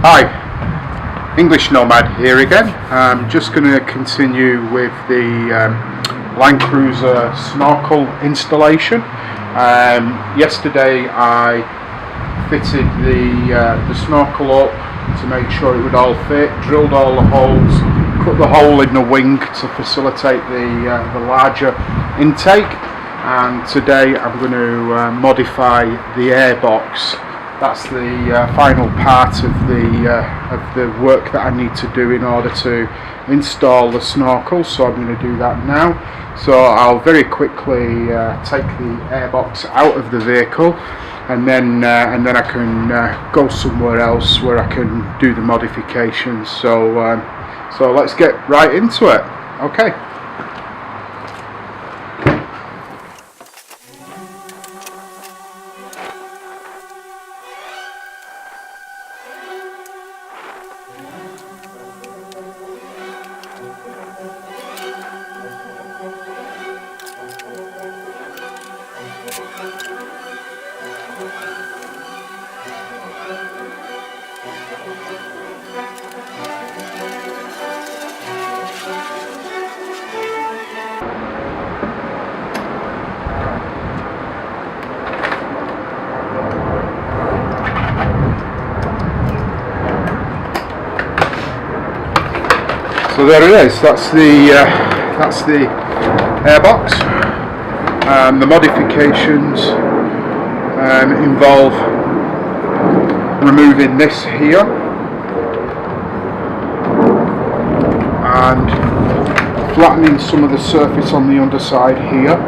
Hi, English Nomad here again. I'm just going to continue with the LandCruiser Snorkel installation. Yesterday I fitted the snorkel up to make sure it would all fit, drilled all the holes, cut the hole in the wing to facilitate the larger intake, and today I'm going to modify the airbox. That's the final part of the work that I need to do in order to install the snorkel, so I'm going to do that now. So I'll very quickly take the airbox out of the vehicle, and then I can go somewhere else where I can do the modifications. So let's get right into it. Okay. So there it is. That's the airbox. The modifications involve removing this here and flattening some of the surface on the underside here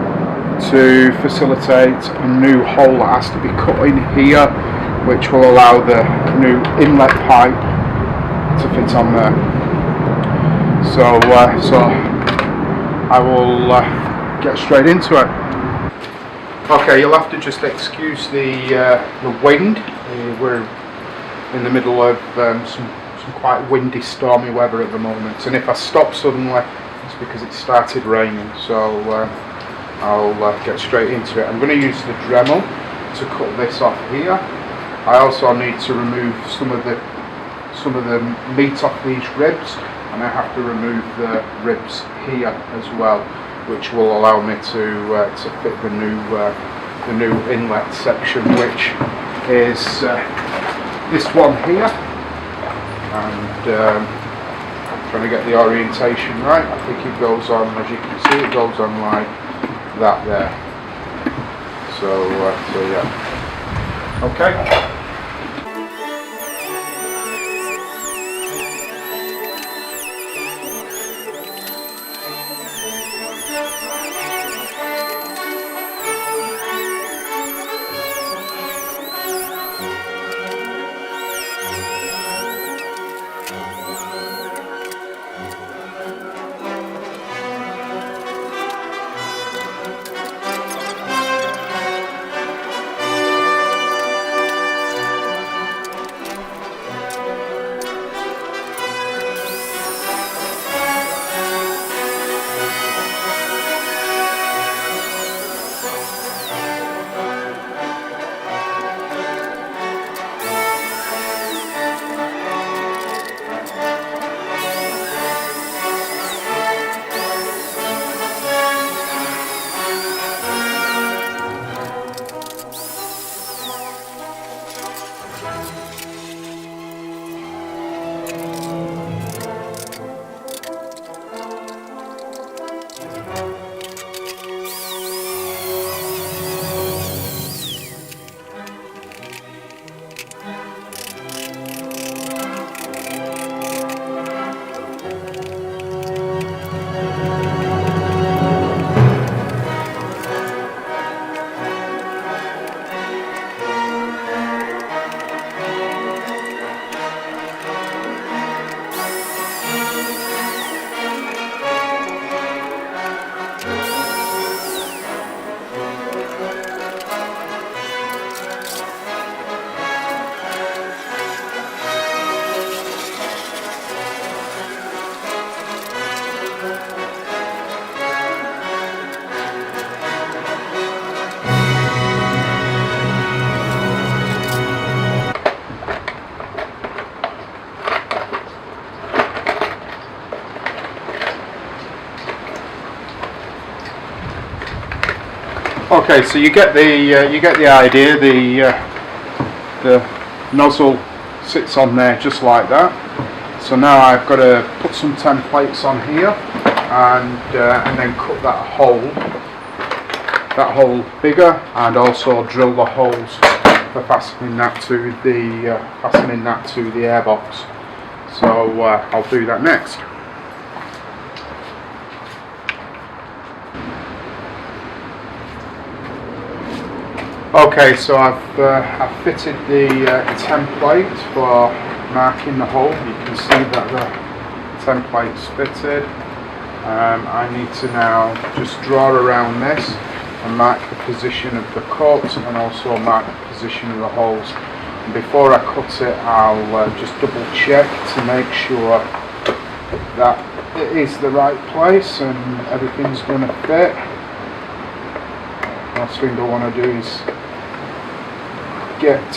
to facilitate a new hole that has to be cut in here, which will allow the new inlet pipe to fit on there. So I will get straight into it. Okay, you'll have to just excuse the wind. We're in the middle of some quite windy, stormy weather at the moment, and if I stop suddenly, it's because it started raining. So I'll get straight into it. I'm going to use the Dremel to cut this off here. I also need to remove some of the meat off these ribs, and I have to remove the ribs here as well, which will allow me to fit the new inlet section, which is this one here. And trying to get the orientation right. I think it goes on, as you can see, it goes on like that there. So yeah. Okay. Okay, so you get the idea. The nozzle sits on there just like that. So now I've got to put some templates on here and then cut that hole bigger, and also drill the holes for fastening that to the airbox. So I'll do that next. Okay, so I've fitted the template for marking the hole. You can see that the template's fitted. I need to now just draw around this and mark the position of the cut, and also mark the position of the holes. And before I cut it, I'll just double check to make sure that it is the right place and everything's going to fit. Last thing I want to do is get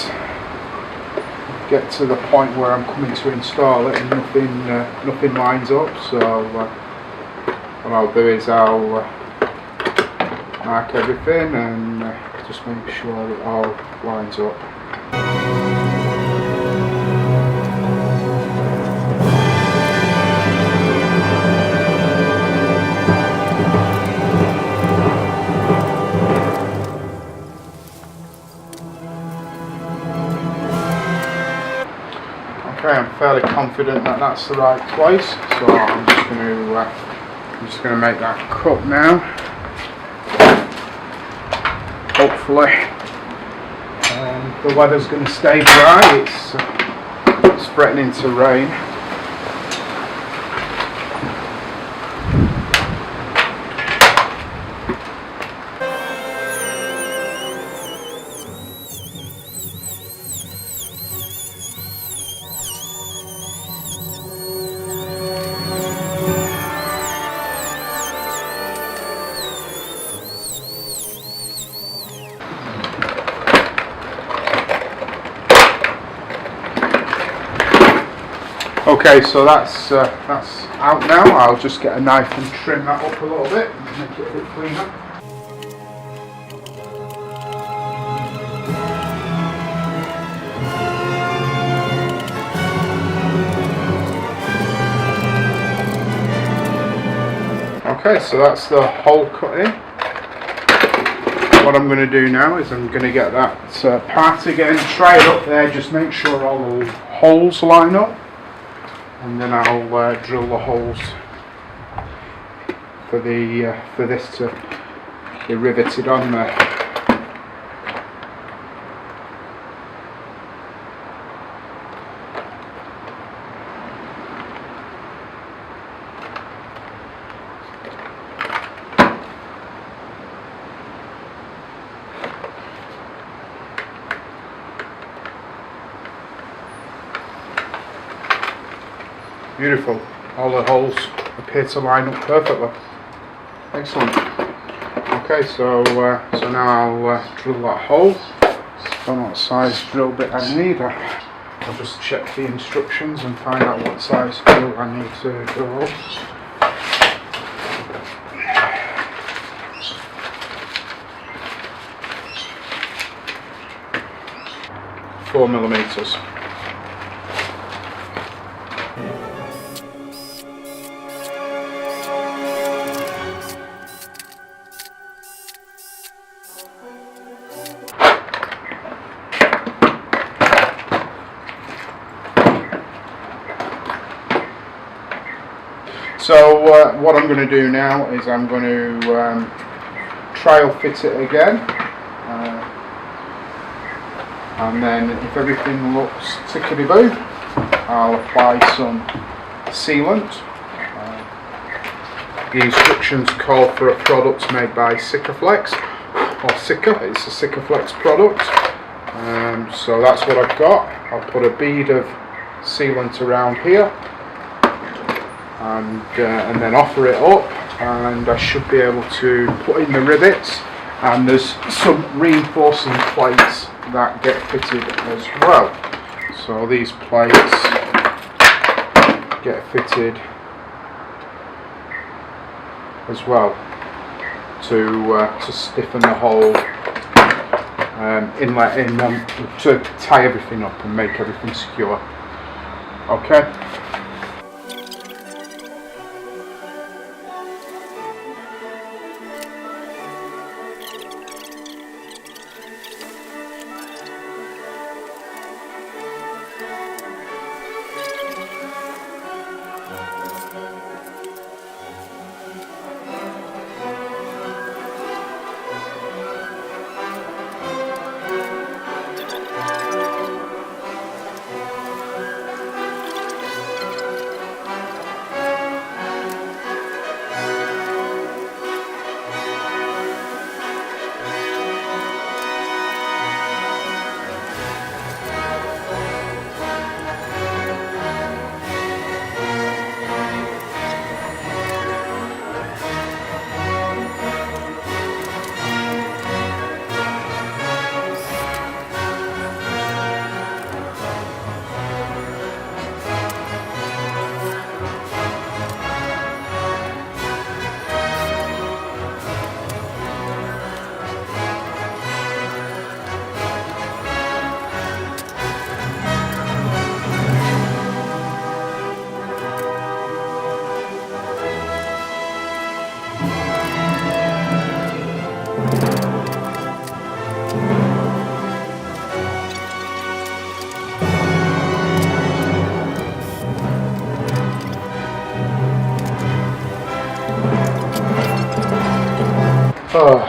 to the point where I'm coming to install it and nothing lines up. So what I'll do is I'll mark everything and just make sure it all lines up. Okay, I'm fairly confident that that's the right place, so I'm just going to make that cut now. Hopefully the weather's going to stay dry. It's threatening to rain. Okay, so that's out now. I'll just get a knife and trim that up a little bit and make it a bit cleaner. Okay, so that's the hole cut in. What I'm going to do now is I'm going to get that part again, try it up there, just make sure all the holes line up. And then I'll drill the holes for this to be riveted on there. Beautiful. All the holes appear to line up perfectly. Excellent. Okay, so now I'll drill that hole. Don't know what size drill bit I need. I'll just check the instructions and find out what size drill I need to drill up. 4mm. So what I'm going to do now is I'm going to trial fit it again, and then if everything looks tickety-boo, I'll apply some sealant. The instructions call for a product made by Sikaflex, or Sika. It's a Sikaflex product, so that's what I've got. I'll put a bead of sealant around here, and then offer it up, and I should be able to put in the rivets, and there's some reinforcing plates that get fitted as well. So these plates get fitted as well to stiffen the whole inlet in, to tie everything up and make everything secure. Okay. Oh,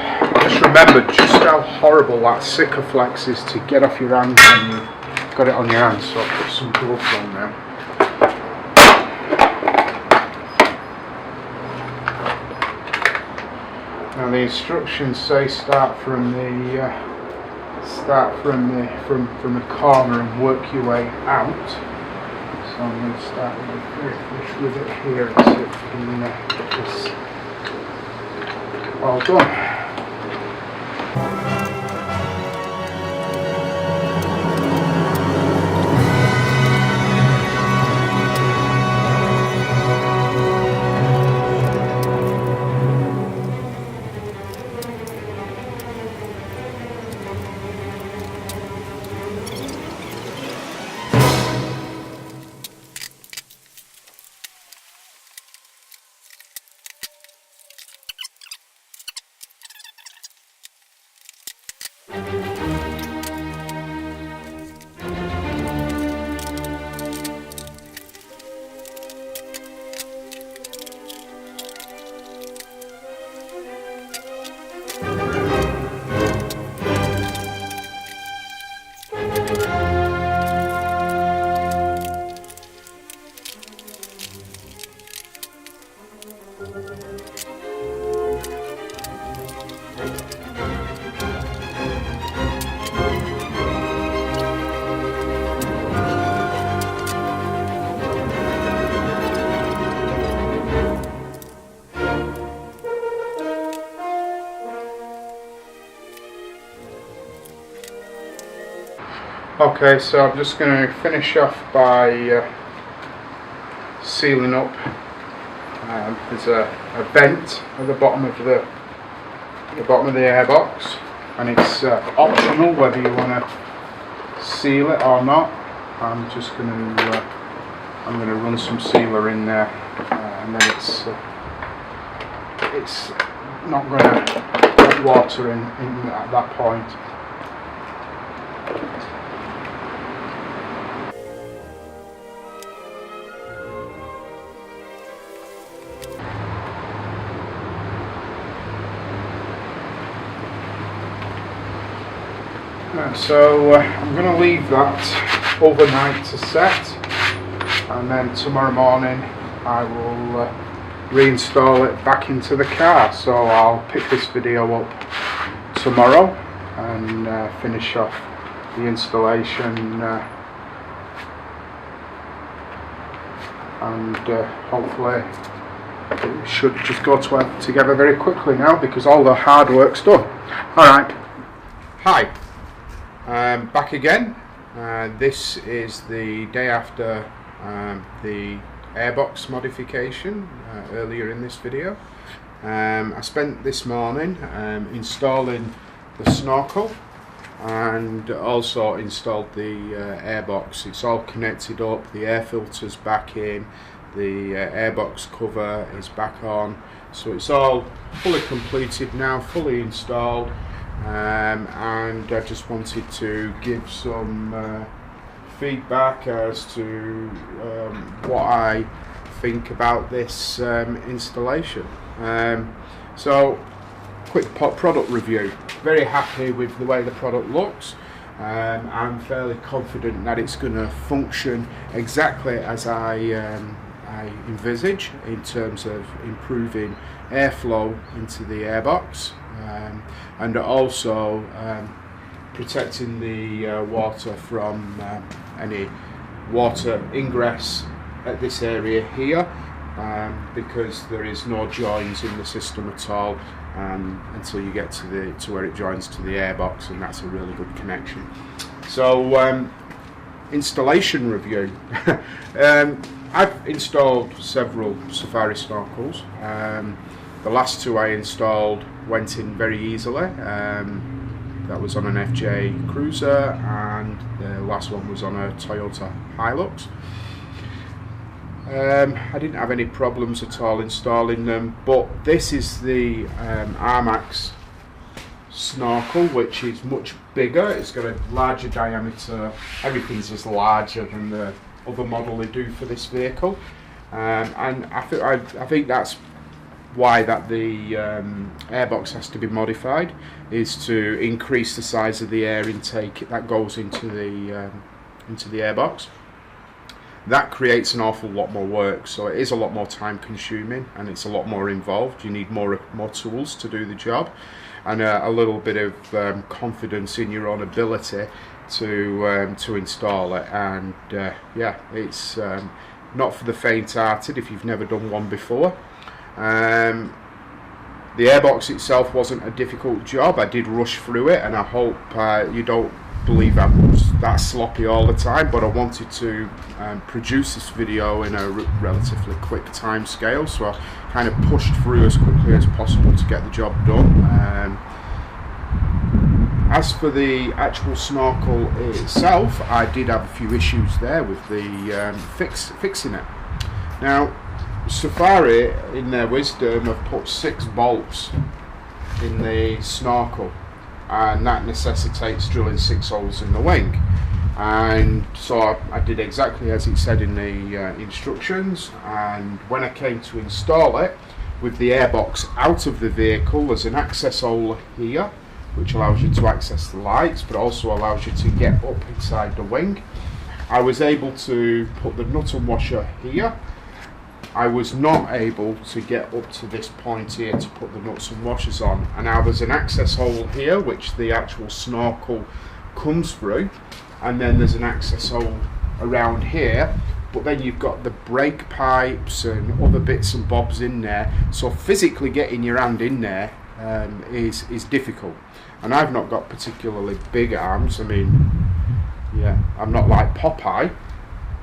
just remember just how horrible that Sikaflex is to get off your hands when you've got it on your hands, so I'll put some gloves on now. Now the instructions say start from the corner and work your way out. So I'm going to start with it here and see if we can get this all done. Okay, so I'm just going to finish off by sealing up. There's a vent at the bottom of the airbox, and it's optional whether you want to seal it or not. I'm just going to run some sealer in there, and then it's not going to put water in at that point. So I'm going to leave that overnight to set, and then tomorrow morning I will reinstall it back into the car. So I'll pick this video up tomorrow and finish off the installation, and hopefully it should just go together very quickly now, because all the hard work's done. Alright, hi. Back again. This is the day after the airbox modification earlier in this video. I spent this morning installing the Snorkel, and also installed the airbox. It's all connected up, the air filter's back in, the airbox cover is back on, so it's all fully completed now, fully installed, and I just wanted to give some feedback as to what I think about this installation. So quick product review. Very happy with the way the product looks. I'm fairly confident that it's going to function exactly as I envisage, in terms of improving airflow into the airbox, and also protecting the water from any water ingress at this area here, because there is no joins in the system at all until you get to where it joins to the airbox, and that's a really good connection. So installation review. I've installed several Safari snorkels. The last two I installed went in very easily. That was on an FJ Cruiser, and the last one was on a Toyota Hilux. I didn't have any problems at all installing them, but this is the Armax Snorkel, which is much bigger. It's got a larger diameter. Everything's just larger than the other model they do for this vehicle, and I think that's why that the airbox has to be modified, is to increase the size of the air intake that goes into the airbox. That creates an awful lot more work, so it is a lot more time consuming, and it's a lot more involved. You need more tools to do the job, and a little bit of confidence in your own ability to install it. And yeah, it's not for the faint-hearted if you've never done one before. The airbox itself wasn't a difficult job. I did rush through it, and I hope you don't believe I'm that sloppy all the time, but I wanted to produce this video in a relatively quick time scale, so I kind of pushed through as quickly as possible to get the job done. As for the actual snorkel itself, I did have a few issues there with the fixing it. Now, Safari, in their wisdom, have put 6 bolts in the snorkel, and that necessitates drilling 6 holes in the wing. And so I did exactly as it said in the instructions, and when I came to install it, with the airbox out of the vehicle, there's an access hole here which allows you to access the lights, but also allows you to get up inside the wing. I was able to put the nut and washer here. I was not able to get up to this point here to put the nuts and washers on, and now there's an access hole here which the actual snorkel comes through, and then there's an access hole around here, but then you've got the brake pipes and other bits and bobs in there, so physically getting your hand in there is difficult. And I've not got particularly big arms. I mean, yeah, I'm not like Popeye,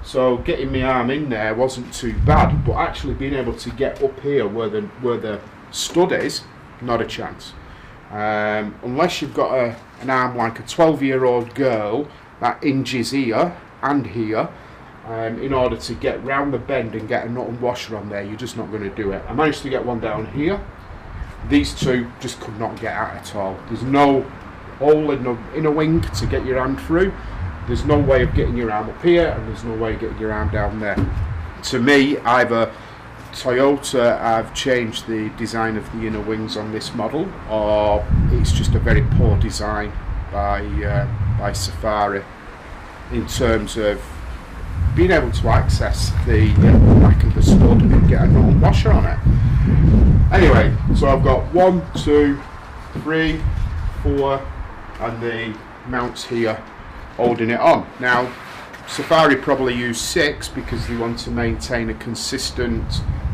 so getting my arm in there wasn't too bad, but actually being able to get up here where the stud is, not a chance. Unless you've got an arm like a 12-year-old girl that hinges here and here, in order to get round the bend and get a nut and washer on there, you're just not going to do it. I managed to get one down here. These two just could not get out at all. There's no hole in the inner wing to get your hand through. There's no way of getting your arm up here, and there's no way of getting your arm down there. To me, either Toyota have changed the design of the inner wings on this model, or it's just a very poor design by Safari in terms of being able to access the back of the stud and get a nut and washer on it. Anyway, so I've got 1, 2, 3, 4, and the mounts here holding it on. Now, Safari probably use 6 because they want to maintain a consistent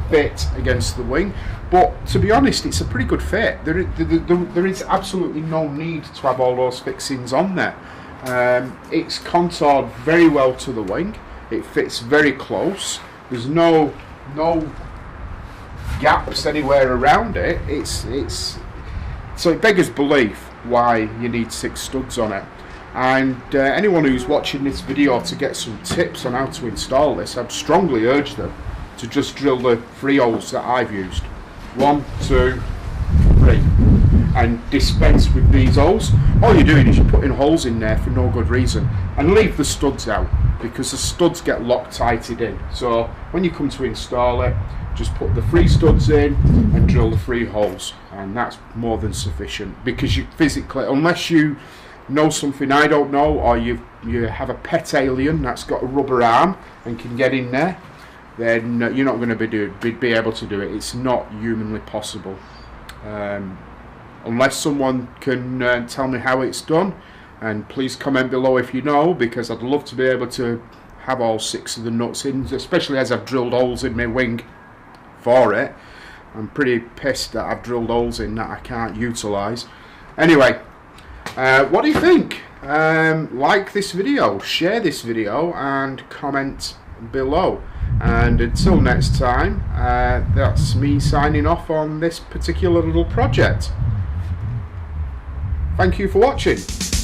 fit against the wing, but to be honest, it's a pretty good fit. There is absolutely no need to have all those fixings on there. It's contoured very well to the wing. It fits very close. There's no gaps anywhere around it, so it beggars belief why you need 6 studs on it. And anyone who's watching this video to get some tips on how to install this, I'd strongly urge them to just drill the 3 holes that I've used. 1, 2, 3, and dispense with these holes. All you're doing is you're putting holes in there for no good reason, and leave the studs out, because the studs get Loctited in. So when you come to install it, just put the 3 studs in and drill the 3 holes, and that's more than sufficient. Because you physically, unless you know something I don't know, or you have a pet alien that's got a rubber arm and can get in there, then you're not going to be able to do it. It's not humanly possible. Unless someone can tell me how it's done, and please comment below if you know, because I'd love to be able to have all 6 of the nuts in, especially as I've drilled holes in my wing for it. I'm pretty pissed that I've drilled holes in that I can't utilise. Anyway, what do you think? Like this video, share this video, and comment below. And until next time, that's me signing off on this particular little project. Thank you for watching.